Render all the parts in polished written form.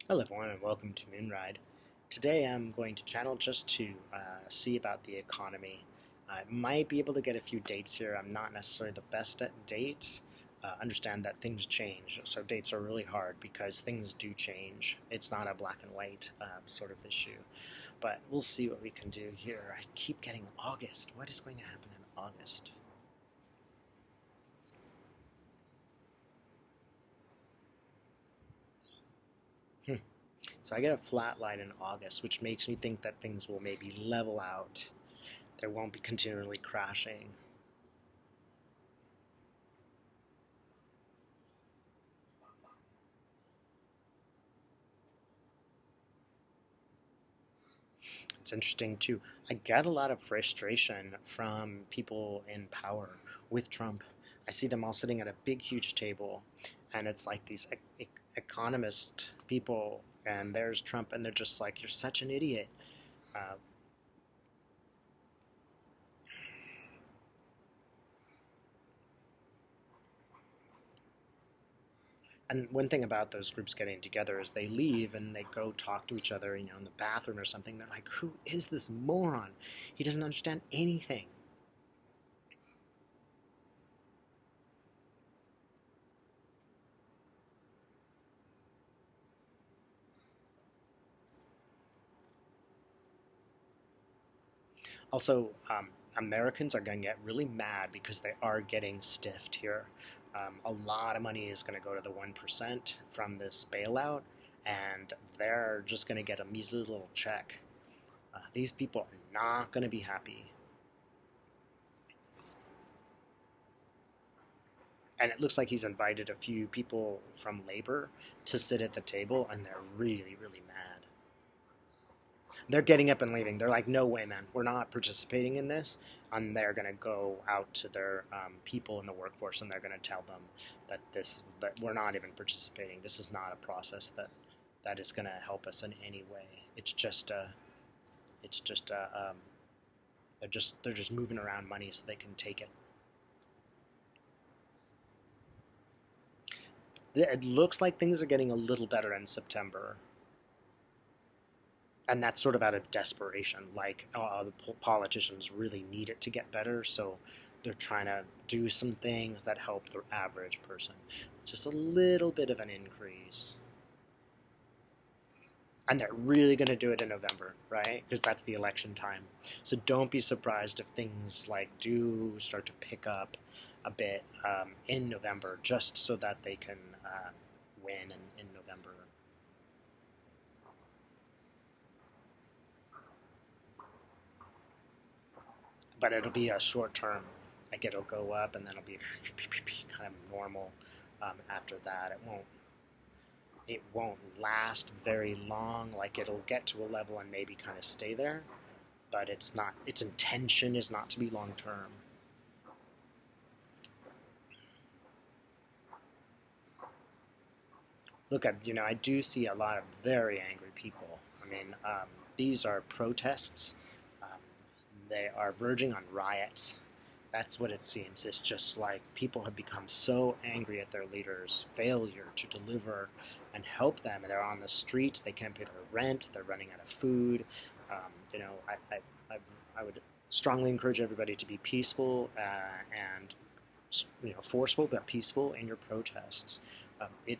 Hello everyone and welcome to Moonride. Today I'm going to channel just to see about the economy. I might be able to get a few dates here. I'm not necessarily the best at dates. Understand that things change, so dates are really hard because things do change. It's not a black and white sort of issue, but we'll see what we can do here. I keep getting August. What is going to happen in August? So I get a flat line in August, which makes me think that things will maybe level out. There won't be continually crashing. It's interesting too. I get a lot of frustration from people in power with Trump. I see them all sitting at a big, huge table, and it's like these economist people, and there's Trump, and they're just like, "You're such an idiot." Uh, and one thing about those groups getting together is they leave and they go talk to each other, in the bathroom or something. They're like, "Who is this moron? He doesn't understand anything." Also, Americans are going to get really mad because they are getting stiffed here. A lot of money is going to go to the 1% from this bailout, and they're just going to get a measly little check. These people are not going to be happy. And it looks like he's invited a few people from labor to sit at the table, and they're really, really mad. They're getting up and leaving. They're like, no way, man, we're not participating in this. And they're going to go out to their people in the workforce, and they're going to tell them that we're not even participating. This is not a process that is going to help us in any way. It's just they're just moving around money so they can take it. It looks like things are getting a little better in September. And that's sort of out of desperation. Like the politicians really need it to get better, so they're trying to do some things that help the average person. Just a little bit of an increase. And they're really going to do it in November, right? Because that's the election time. So don't be surprised if things like do start to pick up a bit in November, just so that they can win in November. But it'll be a short term. Like it'll go up and then it'll be kind of normal after that. It won't last very long. Like it'll get to a level and maybe kind of stay there, but it's not. Its intention is not to be long term. Look, I do see a lot of very angry people. I mean, these are protests. Um, they are verging on riots. That's what it seems. It's just like people have become so angry at their leaders' failure to deliver and help them. And they're on the streets. They can't pay their rent. They're running out of food. Um, you know, I would strongly encourage everybody to be peaceful and forceful but peaceful in your protests. It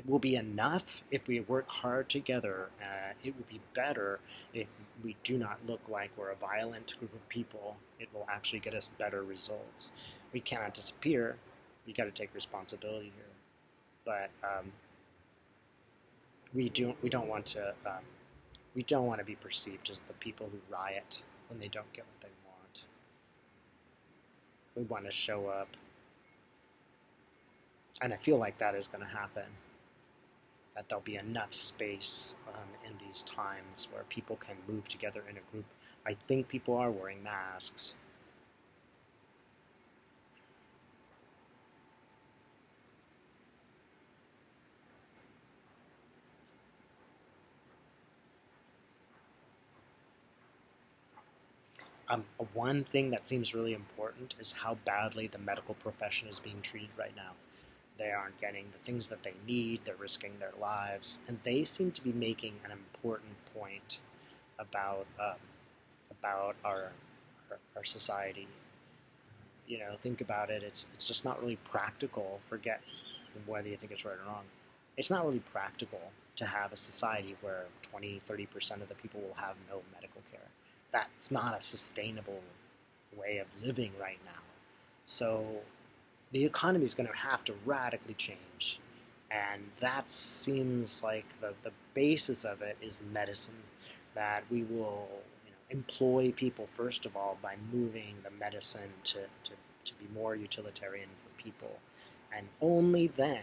will be enough if we work hard together. It will be better if we do not look like we're a violent group of people. It will actually get us better results. We cannot disappear. We got to take responsibility here. But we don't want to be perceived as the people who riot when they don't get what they want. We want to show up, and I feel like that is going to happen. That there'll be enough space in these times where people can move together in a group. I think people are wearing masks. One thing that seems really important is how badly the medical profession is being treated right now. They aren't getting the things that they need. They're risking their lives, and they seem to be making an important point about our society. Think about it. It's just not really practical. Forget whether you think it's right or wrong. It's not really practical to have a society where 20-30% of the people will have no medical care. That's not a sustainable way of living right now. So the economy is going to have to radically change. And that seems like the basis of it is medicine, that we will employ people, first of all, by moving the medicine to be more utilitarian for people. And only then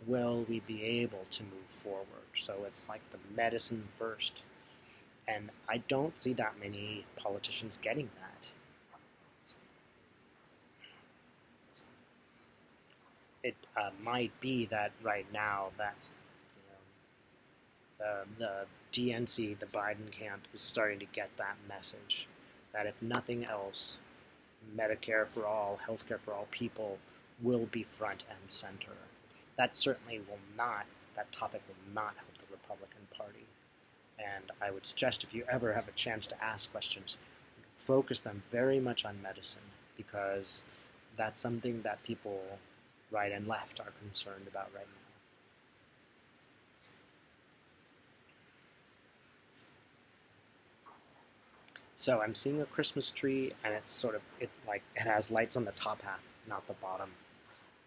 will we be able to move forward. So it's like the medicine first. And I don't see that many politicians getting that. It might be that right now that the DNC, the Biden camp, is starting to get that message that if nothing else, Medicare for all, healthcare for all people will be front and center. That certainly will not, that topic will not help the Republican Party. And I would suggest if you ever have a chance to ask questions, focus them very much on medicine, because that's something that people right and left are concerned about right now. So I'm seeing a Christmas tree, and it's sort of it has lights on the top half, not the bottom,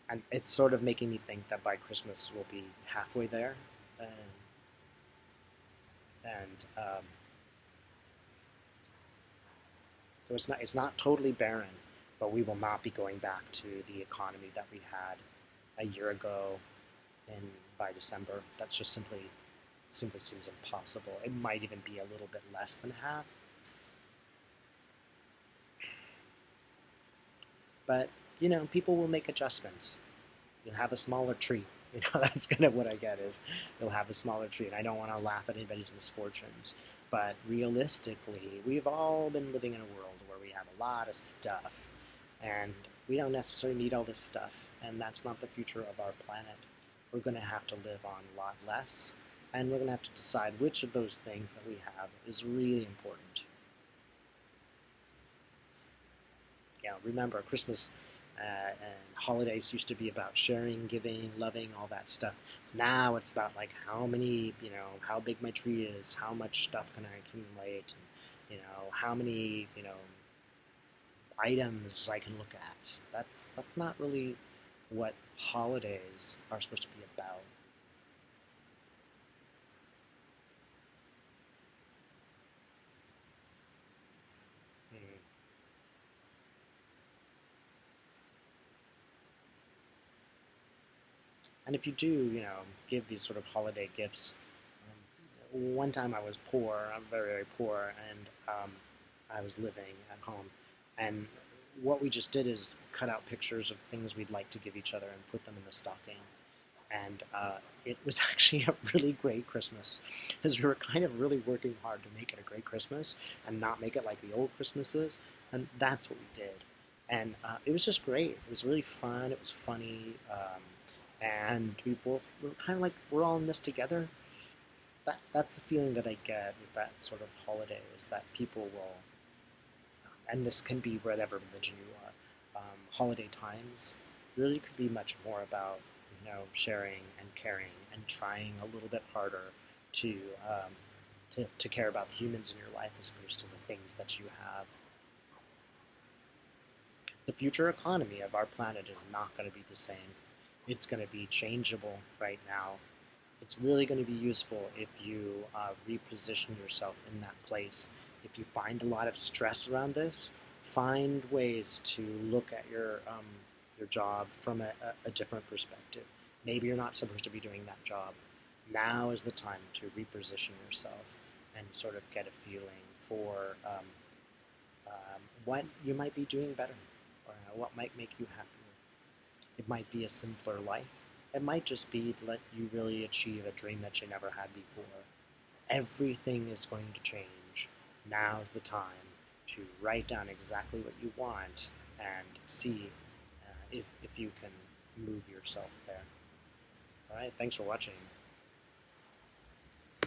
and it's sort of making me think that by Christmas we'll be halfway there, and so it's not totally barren, but we will not be going back to the economy that we had a year ago, in by December. That's just simply seems impossible. It might even be a little bit less than half. But, people will make adjustments. You'll have a smaller tree. That's kind of what I get is you'll have a smaller tree. And I don't want to laugh at anybody's misfortunes. But realistically, we've all been living in a world where we have a lot of stuff. And we don't necessarily need all this stuff. And that's not the future of our planet. We're going to have to live on a lot less. And we're going to have to decide which of those things that we have is really important. Remember, Christmas and holidays used to be about sharing, giving, loving, all that stuff. Now it's about how many, how big my tree is, how much stuff can I accumulate, and how many, items I can look at. That's not really what holidays are supposed to be about. Hmm. And if you do, give these sort of holiday gifts, one time I was poor, I'm very, very poor, and I was living at home. And what we just did is cut out pictures of things we'd like to give each other and put them in the stocking. And it was actually a really great Christmas, because we were kind of really working hard to make it a great Christmas and not make it like the old Christmases, and that's what we did. And it was just great. It was really fun. It was funny, and we both were kind of like we're all in this together. That's the feeling that I get with that sort of holiday, is that people will, and this can be whatever religion you are. Holiday times really could be much more about sharing and caring and trying a little bit harder to to care about the humans in your life as opposed to the things that you have. The future economy of our planet is not going to be the same. It's going to be changeable right now. It's really going to be useful if you reposition yourself in that place. If you find a lot of stress around this, find ways to look at your job from a different perspective. Maybe you're not supposed to be doing that job. Now is the time to reposition yourself and sort of get a feeling for what you might be doing better, or what might make you happier. It might be a simpler life. It might just be to let you really achieve a dream that you never had before. Everything is going to change. Now's the time to write down exactly what you want and see if you can move yourself there. All right, thanks for watching.